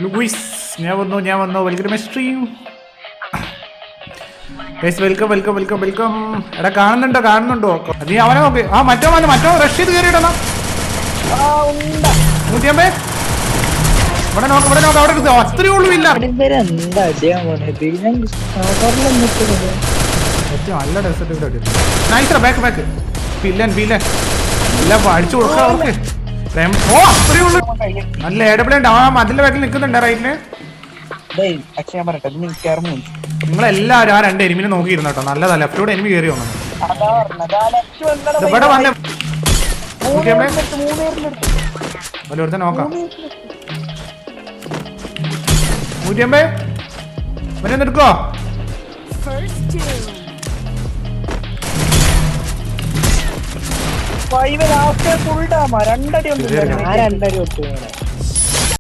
Luis ഞാൻ വന്നു welcome stream guys welcome എടാ കാണുന്നുണ്ടോ നീ അവനെ നോക്ക് ആ മറ്റോ റഷ് ചെയ്ത് കയറിയിടണം 150 ഇവിടെ നോക്ക് അവിടെ അത്രയേ ഉള്ളൂ ഇല്ല നല്ല ഡെസർട്ട് നൈസ് ബാക്ക് വില്ലൻ എല്ലാം അടിച്ചു കൊടുക്കാം അവർക്ക് ഓ അത്രയേ ഉള്ളൂ നല്ല ഏടപ്പിളുണ്ട് ആ മതിലിന്റെ ബാക്കിൽ നിൽക്കുന്നുണ്ട് റൈറ്റില് നിങ്ങളെല്ലാവരും ആ 2 എനിമിനെ നോക്കിയിരുന്നു കേട്ടോ നല്ലതാ ലെഫ്റ്റിലൂടെ എനിമി കയറി വന്നു ഇവിടെ വന്ന ഒരുത്തൻ നോക്കാം 150 ഇവനെ എടുക്കോ രണ്ടടി ഉണ്ട്